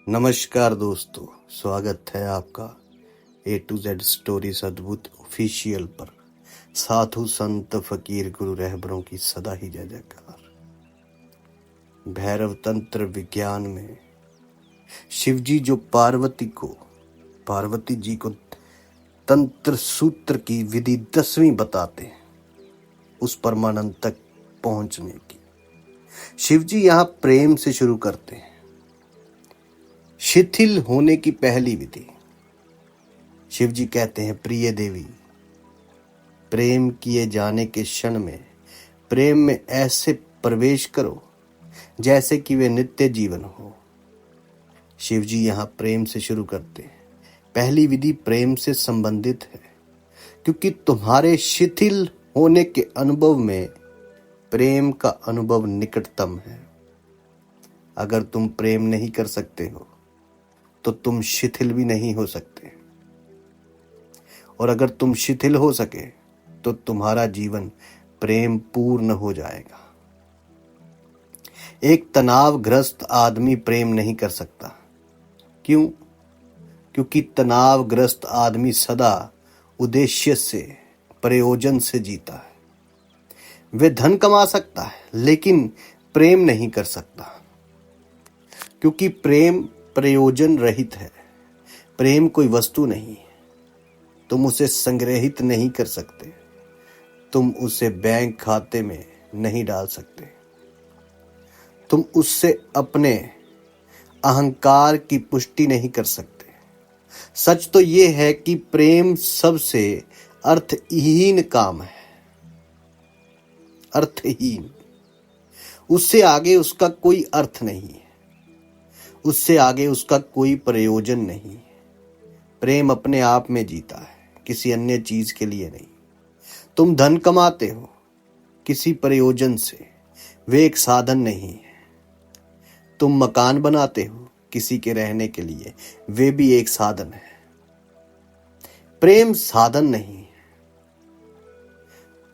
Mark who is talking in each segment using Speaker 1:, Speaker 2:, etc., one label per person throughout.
Speaker 1: नमस्कार दोस्तों, स्वागत है आपका A to Z स्टोरीज अद्भुत ऑफिशियल पर। साधु संत फकीर गुरु रहबरों की सदा ही जय जयकार। भैरव तंत्र विज्ञान में शिवजी जो पार्वती जी को तंत्र सूत्र की विधि 10वीं बताते हैं, उस परमानंद तक पहुंचने की। शिवजी यहाँ प्रेम से शुरू करते हैं। शिथिल होने की पहली विधि। शिवजी कहते हैं, प्रिय देवी, प्रेम किए जाने के क्षण में प्रेम में ऐसे प्रवेश करो जैसे कि वे नित्य जीवन हो। शिवजी यहाँ प्रेम से शुरू करते हैं। पहली विधि प्रेम से संबंधित है, क्योंकि तुम्हारे शिथिल होने के अनुभव में प्रेम का अनुभव निकटतम है। अगर तुम प्रेम नहीं कर सकते हो तो तुम शिथिल भी नहीं हो सकते, और अगर तुम शिथिल हो सके तो तुम्हारा जीवन प्रेम पूर्ण हो जाएगा। एक तनावग्रस्त आदमी प्रेम नहीं कर सकता। क्यों? क्योंकि तनावग्रस्त आदमी सदा उद्देश्य से, प्रयोजन से जीता है। वे धन कमा सकता है लेकिन प्रेम नहीं कर सकता, क्योंकि प्रेम प्रयोजन रहित है। प्रेम कोई वस्तु नहीं है। तुम उसे संग्रहित नहीं कर सकते। तुम उसे बैंक खाते में नहीं डाल सकते। तुम उससे अपने अहंकार की पुष्टि नहीं कर सकते। सच तो यह है कि प्रेम सबसे अर्थहीन काम है। अर्थहीन। उससे आगे उसका कोई अर्थ नहीं है। उससे आगे उसका कोई प्रयोजन नहीं। प्रेम अपने आप में जीता है, किसी अन्य चीज के लिए नहीं। तुम धन कमाते हो किसी प्रयोजन से, वे एक साधन नहीं है। तुम मकान बनाते हो किसी के रहने के लिए, वे भी एक साधन है। प्रेम साधन नहीं है।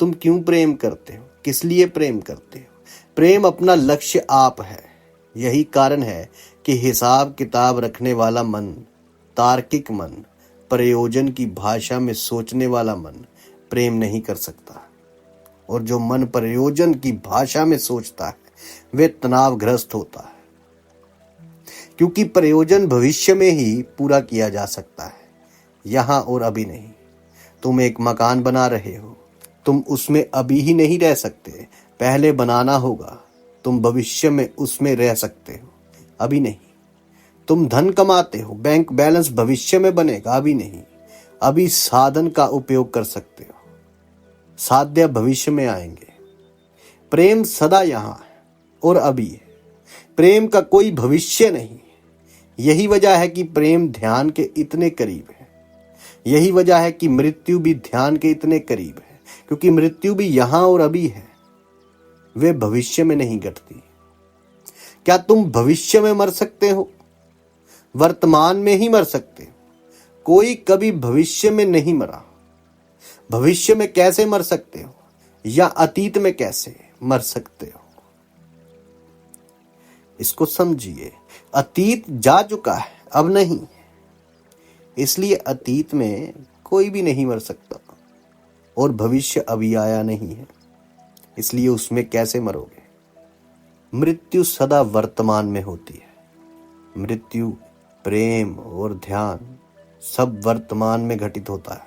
Speaker 1: तुम क्यों प्रेम करते हो? किस लिए प्रेम करते हो? प्रेम अपना लक्ष्य आप है। यही कारण है कि हिसाब किताब रखने वाला मन, तार्किक मन, प्रयोजन की भाषा में सोचने वाला मन प्रेम नहीं कर सकता। और जो मन प्रयोजन की भाषा में सोचता है वे तनावग्रस्त होता है, क्योंकि प्रयोजन भविष्य में ही पूरा किया जा सकता है, यहाँ और अभी नहीं। तुम एक मकान बना रहे हो, तुम उसमें अभी ही नहीं रह सकते, पहले बनाना होगा। तुम भविष्य में उसमें रह सकते हो, अभी नहीं। तुम धन कमाते हो, बैंक बैलेंस भविष्य में बनेगा, अभी नहीं। अभी साधन का उपयोग कर सकते हो, साध्य भविष्य में आएंगे। प्रेम सदा यहाँ है और अभी है। प्रेम का कोई भविष्य नहीं। यही वजह है कि प्रेम ध्यान के इतने करीब है। यही वजह है कि मृत्यु भी ध्यान के इतने करीब है, क्योंकि मृत्यु भी यहाँ और अभी है, वे भविष्य में नहीं घटती। क्या तुम भविष्य में मर सकते हो? वर्तमान में ही मर सकते हो। कोई कभी भविष्य में नहीं मरा। भविष्य में कैसे मर सकते हो, या अतीत में कैसे मर सकते हो? इसको समझिए। अतीत जा चुका है, अब नहीं। इसलिए अतीत में कोई भी नहीं मर सकता, और भविष्य अभी आया नहीं है, इसलिए उसमें कैसे मरोगे? मृत्यु सदा वर्तमान में होती है। मृत्यु, प्रेम और ध्यान सब वर्तमान में घटित होता है।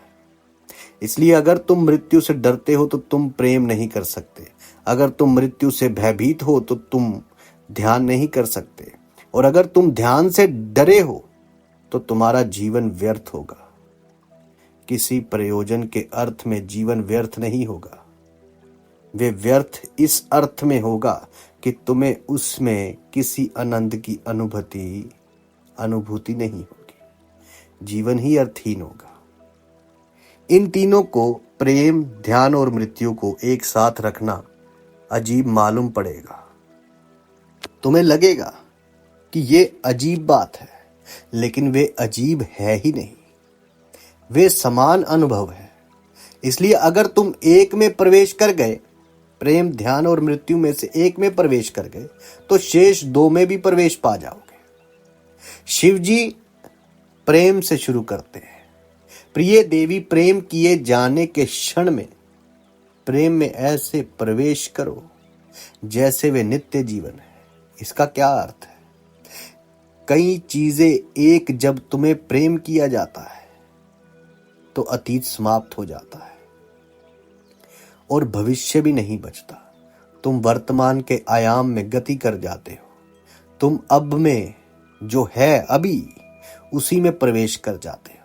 Speaker 1: इसलिए अगर तुम मृत्यु से डरते हो तो तुम प्रेम नहीं कर सकते। अगर तुम मृत्यु से भयभीत हो तो तुम ध्यान नहीं कर सकते। और अगर तुम ध्यान से डरे हो तो तुम्हारा जीवन व्यर्थ होगा। किसी प्रयोजन के अर्थ में जीवन व्यर्थ नहीं होगा। वे व्यर्थ इस अर्थ में होगा कि तुम्हें उसमें किसी आनंद की अनुभूति नहीं होगी। जीवन ही अर्थहीन होगा। इन तीनों को, प्रेम, ध्यान और मृत्यु को एक साथ रखना अजीब मालूम पड़ेगा। तुम्हें लगेगा कि ये अजीब बात है, लेकिन वे अजीब है ही नहीं। वे समान अनुभव है। इसलिए अगर तुम एक में प्रवेश कर गए, प्रेम, ध्यान और मृत्यु में से एक में प्रवेश कर गए, तो शेष दो में भी प्रवेश पा जाओगे। शिव जी प्रेम से शुरू करते हैं। प्रिय देवी, प्रेम किए जाने के क्षण में प्रेम में ऐसे प्रवेश करो जैसे वे नित्य जीवन है। इसका क्या अर्थ है? कई चीजें एक, जब तुम्हें प्रेम किया जाता है तो अतीत समाप्त हो जाता है और भविष्य भी नहीं बचता। तुम वर्तमान के आयाम में गति कर जाते हो। तुम अब में जो है अभी उसी में प्रवेश कर जाते हो।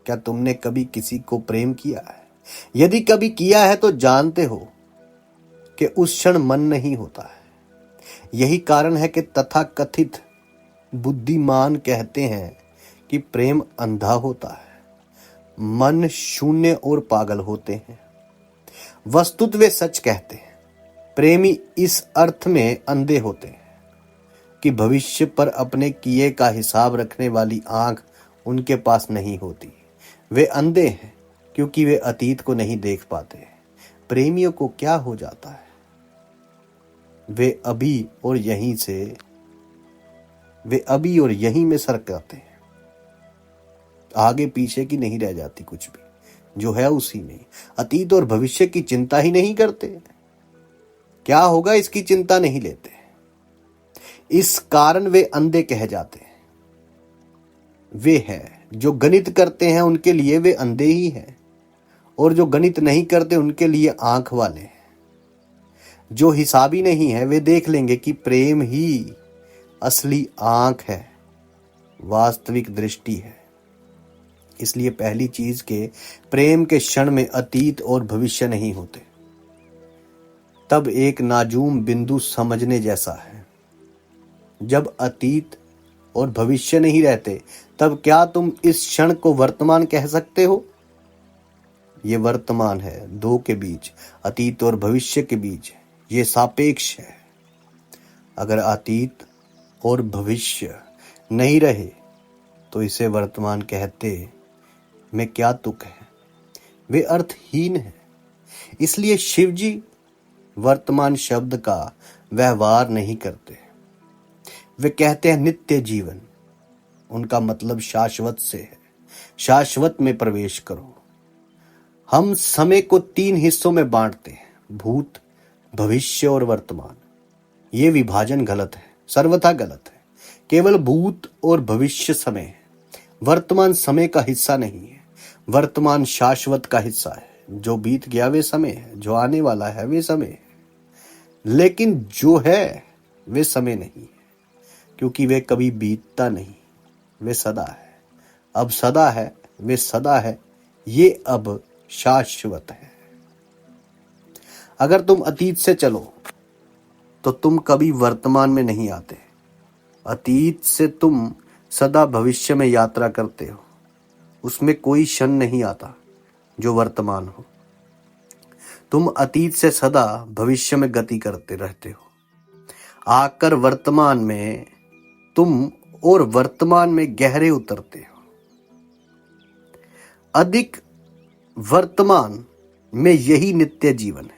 Speaker 1: क्या तुमने कभी किसी को प्रेम किया है? यदि कभी किया है तो जानते हो कि उस क्षण मन नहीं होता है। यही कारण है कि तथाकथित बुद्धिमान कहते हैं कि प्रेम अंधा होता है, मन शून्य और पागल होते हैं। वस्तुतः वे सच कहते हैं। प्रेमी इस अर्थ में अंधे होते हैं कि भविष्य पर अपने किए का हिसाब रखने वाली आंख उनके पास नहीं होती। वे अंधे हैं क्योंकि वे अतीत को नहीं देख पाते। प्रेमियों को क्या हो जाता है? वे अभी और यहीं में सरकते हैं। आगे पीछे की नहीं रह जाती कुछ भी, जो है उसी में। अतीत और भविष्य की चिंता ही नहीं करते। क्या होगा इसकी चिंता नहीं लेते। इस कारण वे अंधे कह जाते हैं। वे हैं जो गणित करते हैं, उनके लिए वे अंधे ही हैं, और जो गणित नहीं करते उनके लिए आंख वाले हैं। जो हिसाबी नहीं है वे देख लेंगे कि प्रेम ही असली आंख है, वास्तविक दृष्टि है। इसलिए पहली चीज के प्रेम के क्षण में अतीत और भविष्य नहीं होते। तब एक नाजूम बिंदु समझने जैसा है। जब अतीत और भविष्य नहीं रहते तब क्या तुम इस क्षण को वर्तमान कह सकते हो? ये वर्तमान है, दो के बीच, अतीत और भविष्य के बीच। ये सापेक्ष है। अगर अतीत और भविष्य नहीं रहे तो इसे वर्तमान कहते में क्या तुक है? वे अर्थहीन है। इसलिए शिव जी वर्तमान शब्द का व्यवहार नहीं करते। वे कहते हैं नित्य जीवन। उनका मतलब शाश्वत से है। शाश्वत में प्रवेश करो। हम समय को 3 हिस्सों में बांटते हैं, भूत, भविष्य और वर्तमान। ये विभाजन गलत है, सर्वथा गलत है। केवल भूत और भविष्य समय है, वर्तमान समय का हिस्सा नहीं है। वर्तमान शाश्वत का हिस्सा है। जो बीत गया वे समय है, जो आने वाला है वे समय है, लेकिन जो है वे समय नहीं है, क्योंकि वे कभी बीतता नहीं। वे सदा है। अब सदा है, वे सदा है। ये अब शाश्वत है। अगर तुम अतीत से चलो तो तुम कभी वर्तमान में नहीं आते। अतीत से तुम सदा भविष्य में यात्रा करते हो। उसमें कोई क्षण नहीं आता जो वर्तमान हो। तुम अतीत से सदा भविष्य में गति करते रहते हो। आकर वर्तमान में तुम और वर्तमान में गहरे उतरते हो। अधिक वर्तमान में यही नित्य जीवन है।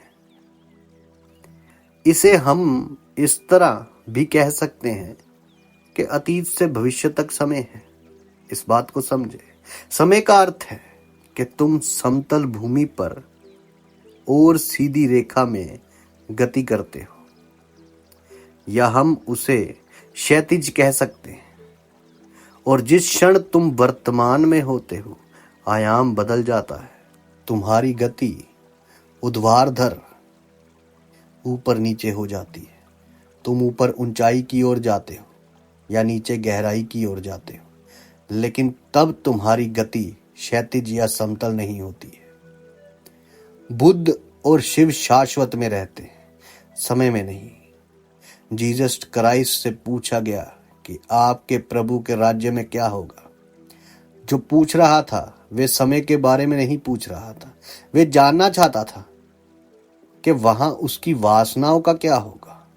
Speaker 1: इसे हम इस तरह भी कह सकते हैं कि अतीत से भविष्य तक समय है। इस बात को समझे। समय का अर्थ है कि तुम समतल भूमि पर और सीधी रेखा में गति करते हो, या हम उसे क्षैतिज कह सकते हैं। और जिस क्षण तुम वर्तमान में होते हो आयाम बदल जाता है। तुम्हारी गति ऊर्ध्वाधर ऊपर नीचे हो जाती है। तुम ऊपर ऊंचाई की ओर जाते हो या नीचे गहराई की ओर जाते हो, लेकिन तब तुम्हारी गति क्षैतिज या समतल नहीं होती है। बुद्ध और शिव शाश्वत में रहते हैं, समय में नहीं। जीसस क्राइस्ट से पूछा गया कि आपके प्रभु के राज्य में क्या होगा। जो पूछ रहा था वे समय के बारे में नहीं पूछ रहा था। वे जानना चाहता था कि वहां उसकी वासनाओं का क्या होगा,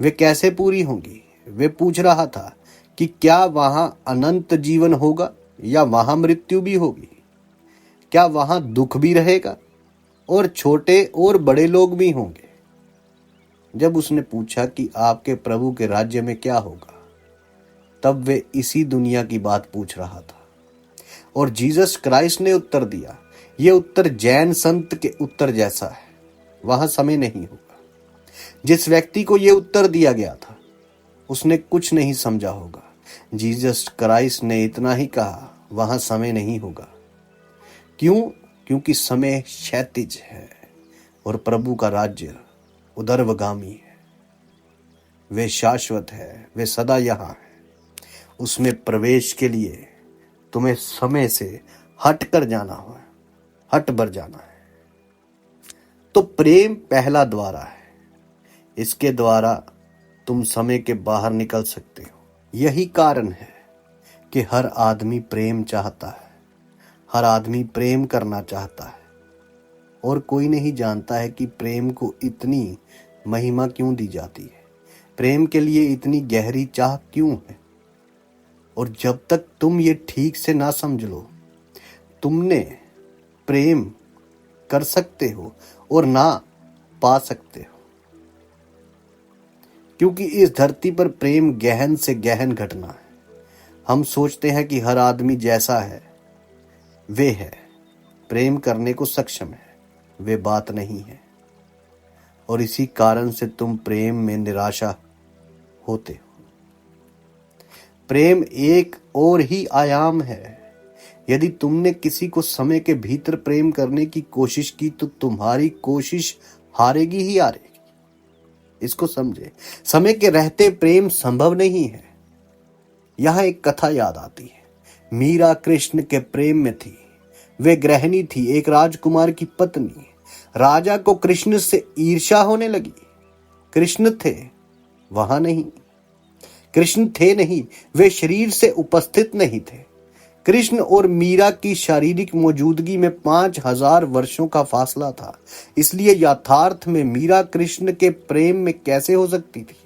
Speaker 1: वे कैसे पूरी होंगी। वे पूछ रहा था कि क्या वहां अनंत जीवन होगा या वहां मृत्यु भी होगी। क्या वहां दुख भी रहेगा और छोटे और बड़े लोग भी होंगे। जब उसने पूछा कि आपके प्रभु के राज्य में क्या होगा, तब वे इसी दुनिया की बात पूछ रहा था और जीसस क्राइस्ट ने उत्तर दिया। ये उत्तर जैन संत के उत्तर जैसा है, वहां समय नहीं होगा। जिस व्यक्ति को यह उत्तर दिया गया था उसने कुछ नहीं समझा होगा। जीसस क्राइस्ट ने इतना ही कहा, वहां समय नहीं होगा। क्यों? क्योंकि समय क्षैतिज है और प्रभु का राज्य उर्ध्वगामी है। वे शाश्वत है, वे सदा यहाँ है। उसमें प्रवेश के लिए तुम्हें समय से हट कर जाना हो, हट बर जाना है। तो प्रेम पहला द्वारा है, इसके द्वारा तुम समय के बाहर निकल सकते हो। यही कारण है कि हर आदमी प्रेम चाहता है, हर आदमी प्रेम करना चाहता है, और कोई नहीं जानता है कि प्रेम को इतनी महिमा क्यों दी जाती है, प्रेम के लिए इतनी गहरी चाह क्यों है। और जब तक तुम ये ठीक से ना समझ लो, तुमने प्रेम कर सकते हो और ना पा सकते हो। क्योंकि इस धरती पर प्रेम गहन से गहन घटना है। हम सोचते हैं कि हर आदमी जैसा है वे है, प्रेम करने को सक्षम है, वे बात नहीं है। और इसी कारण से तुम प्रेम में निराशा होते हो। प्रेम एक और ही आयाम है। यदि तुमने किसी को समय के भीतर प्रेम करने की कोशिश की तो तुम्हारी कोशिश हारेगी ही हारेगी। इसको समझे, समय के रहते प्रेम संभव नहीं है। यहां एक कथा याद आती है। मीरा कृष्ण के प्रेम में थी। वे गृहिणी थी, एक राजकुमार की पत्नी। राजा को कृष्ण से ईर्ष्या होने लगी। कृष्ण थे वहां नहीं, कृष्ण थे नहीं, वे शरीर से उपस्थित नहीं थे। कृष्ण और मीरा की शारीरिक मौजूदगी में 5000 वर्षों का फासला था। इसलिए यथार्थ में मीरा कृष्ण के प्रेम में कैसे हो सकती थी?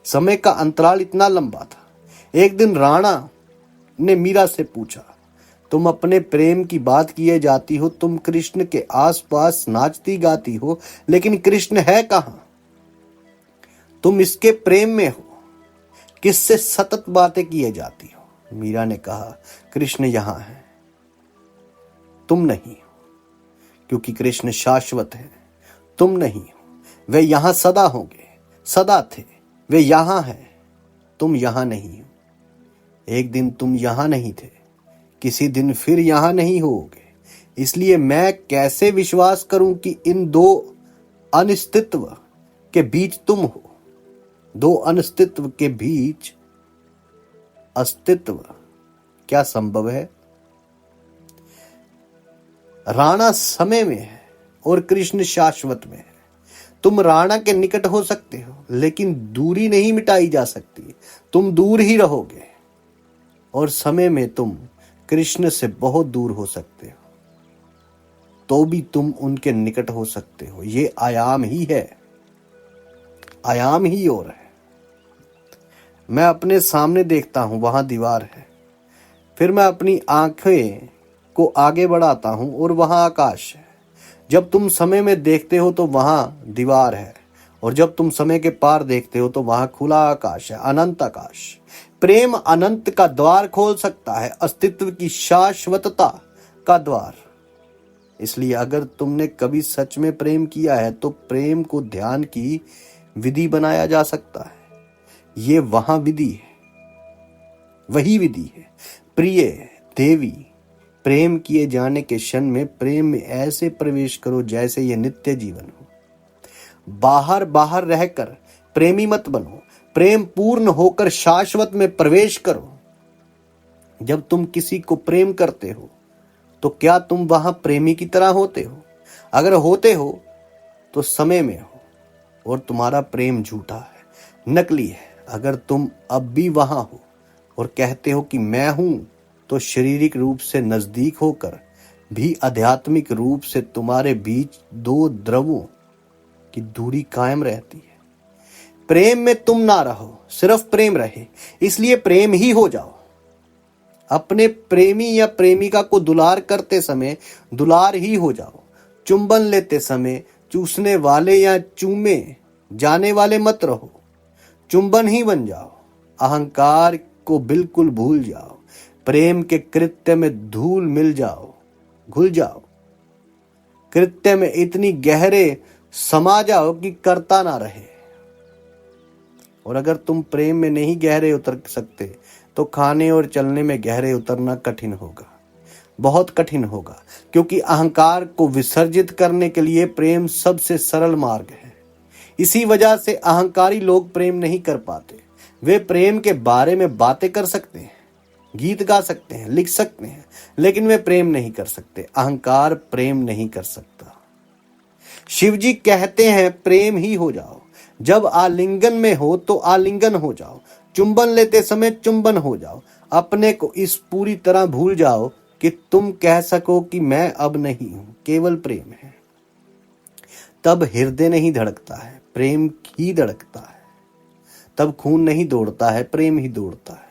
Speaker 1: समय का अंतराल इतना लंबा था। एक दिन राणा ने मीरा से पूछा, तुम अपने प्रेम की बात किए जाती हो, तुम कृष्ण के आसपास नाचती गाती हो, लेकिन कृष्ण है कहां? तुम इसके प्रेम में हो, किससे सतत बातें किए जाती हो? मीरा ने कहा, कृष्ण यहां है, तुम नहीं हो। क्योंकि कृष्ण शाश्वत है, तुम नहीं हो। वे यहां सदा होंगे, सदा थे, वे यहां हैं, तुम यहां नहीं हो। एक दिन तुम यहां नहीं थे, किसी दिन फिर यहां नहीं होगे। इसलिए मैं कैसे विश्वास करूं कि इन दो अनिस्तित्व के बीच तुम हो? दो अनिस्तित्व के बीच अस्तित्व क्या संभव है? राणा समय में है और कृष्ण शाश्वत में है। तुम राणा के निकट हो सकते हो, लेकिन दूरी नहीं मिटाई जा सकती। तुम दूर ही रहोगे। और समय में तुम कृष्ण से बहुत दूर हो सकते हो, तो भी तुम उनके निकट हो सकते हो। ये आयाम ही है, आयाम ही और है। मैं अपने सामने देखता हूं, वहां दीवार है। फिर मैं अपनी आंखें को आगे बढ़ाता हूं और वहां आकाश है। जब तुम समय में देखते हो तो वहां दीवार है, और जब तुम समय के पार देखते हो तो वहां खुला आकाश है, अनंत आकाश। प्रेम अनंत का द्वार खोल सकता है, अस्तित्व की शाश्वतता का द्वार। इसलिए अगर तुमने कभी सच में प्रेम किया है तो प्रेम को ध्यान की विधि बनाया जा सकता है। ये वहां विधि है, वही विधि है। प्रिय देवी, प्रेम किए जाने के क्षण में प्रेम में ऐसे प्रवेश करो जैसे ये नित्य जीवन हो। बाहर बाहर रहकर प्रेमी मत बनो, प्रेम पूर्ण होकर शाश्वत में प्रवेश करो। जब तुम किसी को प्रेम करते हो तो क्या तुम वहां प्रेमी की तरह होते हो? अगर होते हो तो समय में हो और तुम्हारा प्रेम झूठा है, नकली है। अगर तुम अब भी वहां हो और कहते हो कि मैं हूं, तो शारीरिक रूप से नजदीक होकर भी आध्यात्मिक रूप से तुम्हारे बीच दो द्रवों की दूरी कायम रहती है। प्रेम में तुम ना रहो, सिर्फ प्रेम रहे। इसलिए प्रेम ही हो जाओ। अपने प्रेमी या प्रेमिका को दुलार करते समय दुलार ही हो जाओ। चुंबन लेते समय चूसने वाले या चूमे जाने वाले मत रहो, चुंबन ही बन जाओ। अहंकार को बिल्कुल भूल जाओ। प्रेम के कृत्य में धूल मिल जाओ, घुल जाओ। कृत्य में इतनी गहरे समा जाओ कि करता ना रहे। और अगर तुम प्रेम में नहीं गहरे उतर सकते तो खाने और चलने में गहरे उतरना कठिन होगा, बहुत कठिन होगा। क्योंकि अहंकार को विसर्जित करने के लिए प्रेम सबसे सरल मार्ग है। इसी वजह से अहंकारी लोग प्रेम नहीं कर पाते। वे प्रेम के बारे में बातें कर सकते हैं, गीत गा सकते हैं, लिख सकते हैं, लेकिन वे प्रेम नहीं कर सकते। अहंकार प्रेम नहीं कर सकता। शिव जी कहते हैं प्रेम ही हो जाओ। जब आलिंगन में हो तो आलिंगन हो जाओ। चुंबन लेते समय चुंबन हो जाओ। अपने को इस पूरी तरह भूल जाओ कि तुम कह सको कि मैं अब नहीं हूं, केवल प्रेम है। तब हृदय नहीं धड़कता है, प्रेम ही धड़कता है। तब खून नहीं दौड़ता है, प्रेम ही दौड़ता है।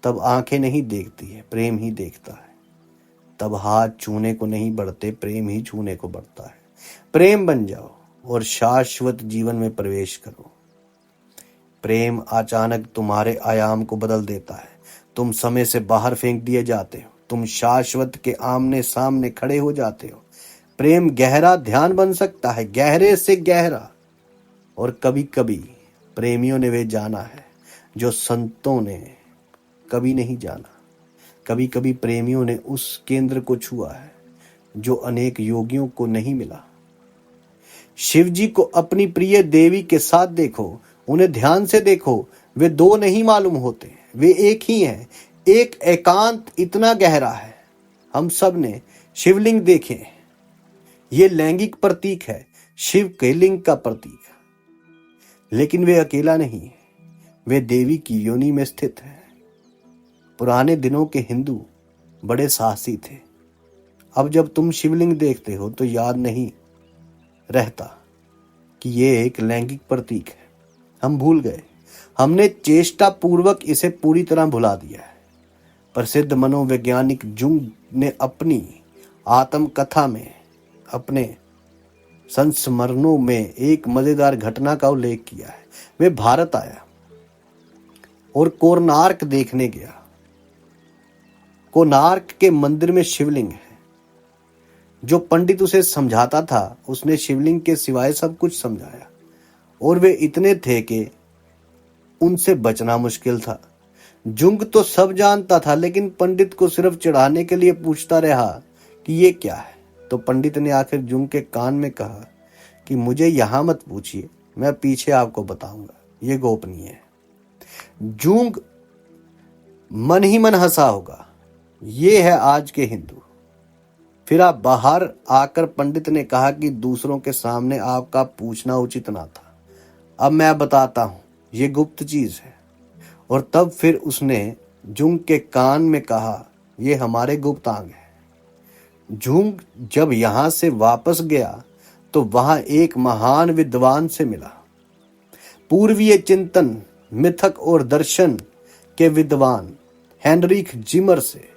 Speaker 1: तब आंखें नहीं देखती है, प्रेम ही देखता है। तब हाथ छूने को नहीं बढ़ते, प्रेम ही छूने को बढ़ता है। प्रेम बन जाओ और शाश्वत जीवन में प्रवेश करो। प्रेम अचानक तुम्हारे आयाम को बदल देता है। तुम समय से बाहर फेंक दिए जाते हो। तुम शाश्वत के आमने सामने खड़े हो जाते हो। प्रेम गहरा ध्यान बन सकता है, गहरे से गहरा। और कभी कभी प्रेमियों ने वे जाना है जो संतों ने कभी नहीं जाना। कभी कभी प्रेमियों ने उस केंद्र को छुआ है जो अनेक योगियों को नहीं मिला। शिव जी को अपनी प्रिय देवी के साथ देखो, उन्हें ध्यान से देखो। वे दो नहीं मालूम होते, वे एक ही हैं। एक एकांत इतना गहरा है। हम सब ने शिवलिंग देखे। ये लैंगिक प्रतीक है, शिव के लिंग का प्रतीक है। लेकिन वे अकेला नहीं है, वे देवी की योनि में स्थित है। पुराने दिनों के हिंदू बड़े साहसी थे। अब जब तुम शिवलिंग देखते हो तो याद नहीं रहता कि ये एक लैंगिक प्रतीक है। हम भूल गए। हमने चेष्टा पूर्वक इसे पूरी तरह भुला दिया है। प्रसिद्ध मनोवैज्ञानिक जुंग ने अपनी आत्मकथा में, अपने संस्मरणों में एक मजेदार घटना का उल्लेख किया है। वे भारत आया और कोणार्क देखने गया। कोणार्क के मंदिर में शिवलिंग है। जो पंडित उसे समझाता था उसने शिवलिंग के सिवाय सब कुछ समझाया, और वे इतने थे कि उनसे बचना मुश्किल था। जुंग तो सब जानता था, लेकिन पंडित को सिर्फ चढ़ाने के लिए पूछता रहा कि ये क्या है। तो पंडित ने आखिर जुंग के कान में कहा कि मुझे यहां मत पूछिए, मैं पीछे आपको बताऊंगा, ये गोपनीय है। जुंग मन ही मन हंसा होगा। ये है आज के हिंदू। फिर आप बाहर आकर पंडित ने कहा कि दूसरों के सामने आपका पूछना उचित ना था। अब मैं बताता हूं, ये गुप्त चीज है। और तब फिर उसने जुंग के कान में कहा, ये हमारे गुप्त अंग है। जुंग जब यहां से वापस गया तो वहां एक महान विद्वान से मिला। पूर्वीय चिंतन, मिथक और दर्शन के विद्वान हेनरिक जिमर से।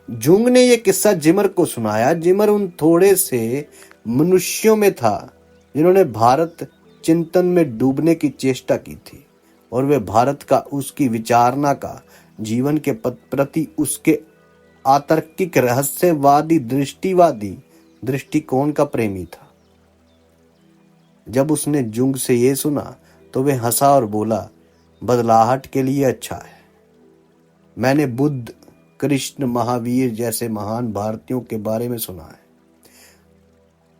Speaker 1: जुंग ने यह किस्सा जिमर को सुनाया। जिमर उन थोड़े से मनुष्यों में था जिन्होंने भारत चिंतन में डूबने की चेष्टा की थी, और वे भारत का, उसकी विचारना का, जीवन के प्रति उसके आतर्किक, रहस्यवादी, दृष्टिवादी दृष्टिकोण का प्रेमी था। जब उसने जुंग से ये सुना तो वे हंसा और बोला, बदलाहट के लिए अच्छा है। मैंने बुद्ध, कृष्ण, महावीर जैसे महान भारतीयों के बारे में सुना है।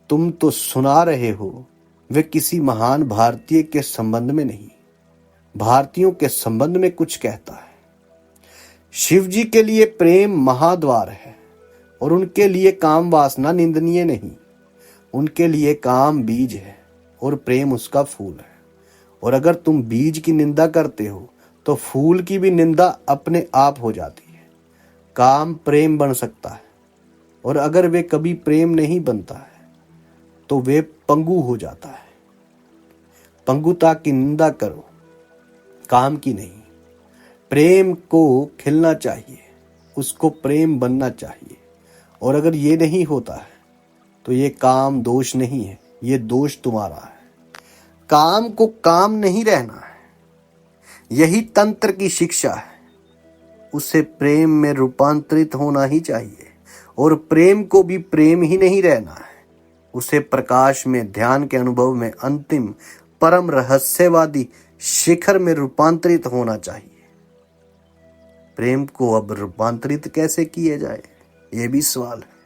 Speaker 1: तुम तो सुना रहे हो, वे किसी महान भारतीय के संबंध में नहीं, भारतीयों के संबंध में कुछ कहता है। शिव जी के लिए प्रेम महाद्वार है, और उनके लिए काम वासना निंदनीय नहीं। उनके लिए काम बीज है और प्रेम उसका फूल है। और अगर तुम बीज की निंदा करते हो तो फूल की भी निंदा अपने आप हो जाती है। काम प्रेम बन सकता है, और अगर वे कभी प्रेम नहीं बनता है तो वे पंगु हो जाता है। पंगुता की निंदा करो, काम की नहीं। प्रेम को खिलना चाहिए, उसको प्रेम बनना चाहिए। और अगर ये नहीं होता है तो ये काम दोष नहीं है, ये दोष तुम्हारा है। काम को काम नहीं रहना है, यही तंत्र की शिक्षा है। उसे प्रेम में रूपांतरित होना ही चाहिए, और प्रेम को भी प्रेम ही नहीं रहना है। उसे प्रकाश में, ध्यान के अनुभव में, अंतिम परम रहस्यवादी शिखर में रूपांतरित होना चाहिए। प्रेम को अब रूपांतरित कैसे किए जाए, ये भी सवाल है।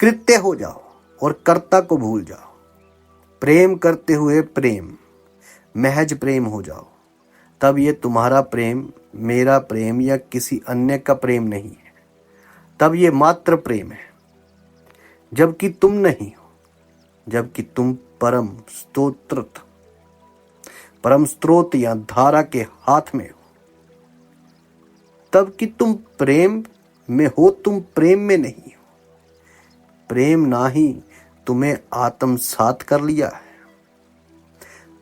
Speaker 1: कृत्य हो जाओ और कर्ता को भूल जाओ। प्रेम करते हुए प्रेम, महज प्रेम हो जाओ। तब ये तुम्हारा प्रेम, मेरा प्रेम या किसी अन्य का प्रेम नहीं है। तब ये मात्र प्रेम है, जबकि तुम नहीं हो, जबकि तुम परम स्रोत या धारा के हाथ में हो। तब कि तुम प्रेम में हो, तुम प्रेम में नहीं हो। प्रेम ना ही तुम्हें आत्मसात कर लिया है,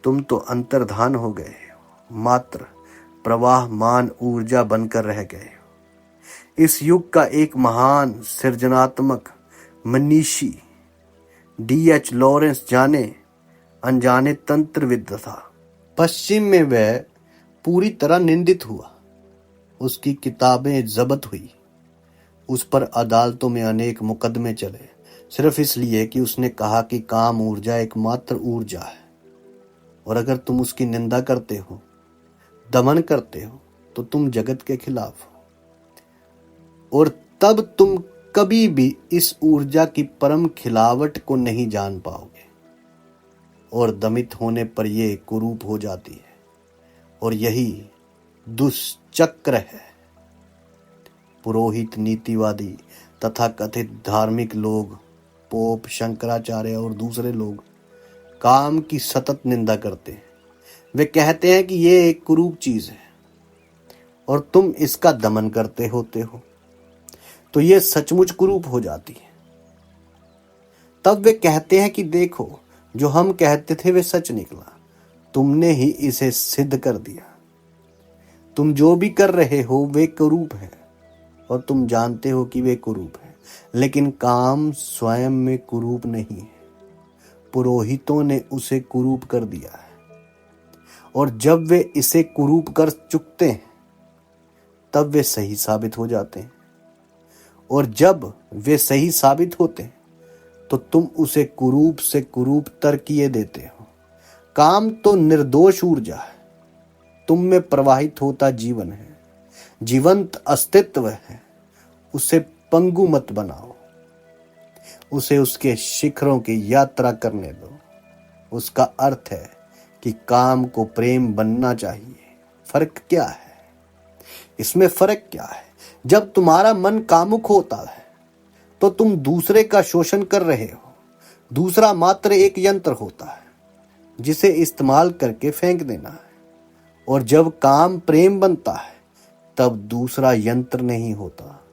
Speaker 1: तुम तो अंतर्धान हो गए हो, मात्र प्रवाहमान ऊर्जा बनकर रह गए हो। इस युग का एक महान सृजनात्मक मनीषी D.H. लॉरेंस जाने अनजाने तंत्रविद था। पश्चिम में वह पूरी तरह निंदित हुआ। उसकी किताबें जब्त हुई, उस पर अदालतों में अनेक मुकदमे चले, सिर्फ इसलिए कि उसने कहा कि काम ऊर्जा एकमात्र ऊर्जा है। और अगर तुम उसकी निंदा करते हो, दमन करते हो, तो तुम जगत के खिलाफ हो, और तब तुम कभी भी इस ऊर्जा की परम खिलावट को नहीं जान पाओगे। और दमित होने पर यह कुरूप हो जाती है, और यही दुष्चक्र है। पुरोहित, नीतिवादी तथा कथित धार्मिक लोग, पोप, शंकराचार्य और दूसरे लोग काम की सतत निंदा करते हैं। वे कहते हैं कि ये एक कुरूप चीज है और तुम इसका दमन करते होते हो, तो ये सचमुच कुरूप हो जाती है। तब वे कहते हैं कि देखो, जो हम कहते थे वे सच निकला, तुमने ही इसे सिद्ध कर दिया। तुम जो भी कर रहे हो वे कुरूप है, और तुम जानते हो कि वे कुरूप है, लेकिन काम स्वयं में कुरूप नहीं है। पुरोहितों ने उसे कुरूप कर दिया है, और जब वे इसे कुरूप कर चुकते हैं तब वे सही साबित हो जाते हैं, और जब वे सही साबित होते हैं तो तुम उसे कुरूप से कुरूप तर किए देते हो। काम तो निर्दोष ऊर्जा है, तुम में प्रवाहित होता जीवन है, जीवंत अस्तित्व है। उसे पंगु मत बनाओ, उसे उसके शिखरों की यात्रा करने दो। उसका अर्थ है कि काम को प्रेम बनना चाहिए। फर्क क्या है? इसमें फर्क क्या है? जब तुम्हारा मन कामुक होता है तो तुम दूसरे का शोषण कर रहे हो। दूसरा मात्र एक यंत्र होता है जिसे इस्तेमाल करके फेंक देना है। और जब काम प्रेम बनता है तब दूसरा यंत्र नहीं होता,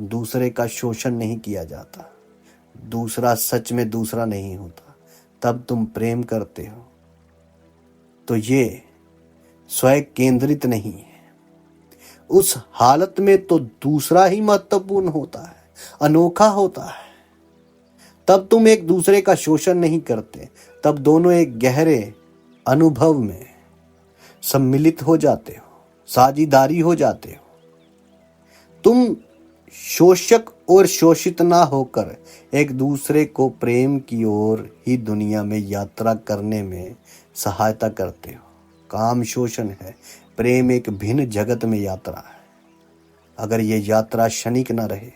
Speaker 1: दूसरे का शोषण नहीं किया जाता, दूसरा सच में दूसरा नहीं होता। तब तुम प्रेम करते हो तो ये स्वयं केंद्रित नहीं है। उस हालत में तो दूसरा ही महत्वपूर्ण होता है, अनोखा होता है। तब तुम एक दूसरे का शोषण नहीं करते, तब दोनों एक गहरे अनुभव में सम्मिलित हो जाते हो, साझेदारी हो जाते हो। तुम शोषक और शोषित ना होकर एक दूसरे को प्रेम की ओर ही दुनिया में यात्रा करने में सहायता करते हो। काम शोषण है, प्रेम एक भिन्न जगत में यात्रा है। अगर ये यात्रा क्षणिक न रहे,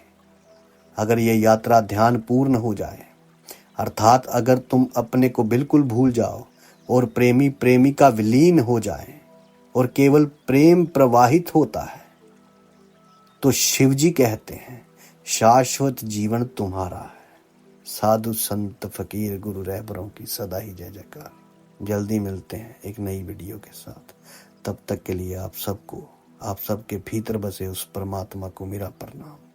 Speaker 1: अगर ये यात्रा ध्यान पूर्ण हो जाए, अर्थात अगर तुम अपने को बिल्कुल भूल जाओ और प्रेमी प्रेमिका विलीन हो जाए और केवल प्रेम प्रवाहित होता है, तो शिवजी कहते हैं शाश्वत जीवन तुम्हारा है। साधु संत फकीर गुरु रहबरों की सदा ही जय जयकार। जल्दी मिलते हैं एक नई वीडियो के साथ। तब तक के लिए आप सबको, आप सबके भीतर बसे उस परमात्मा को मेरा प्रणाम।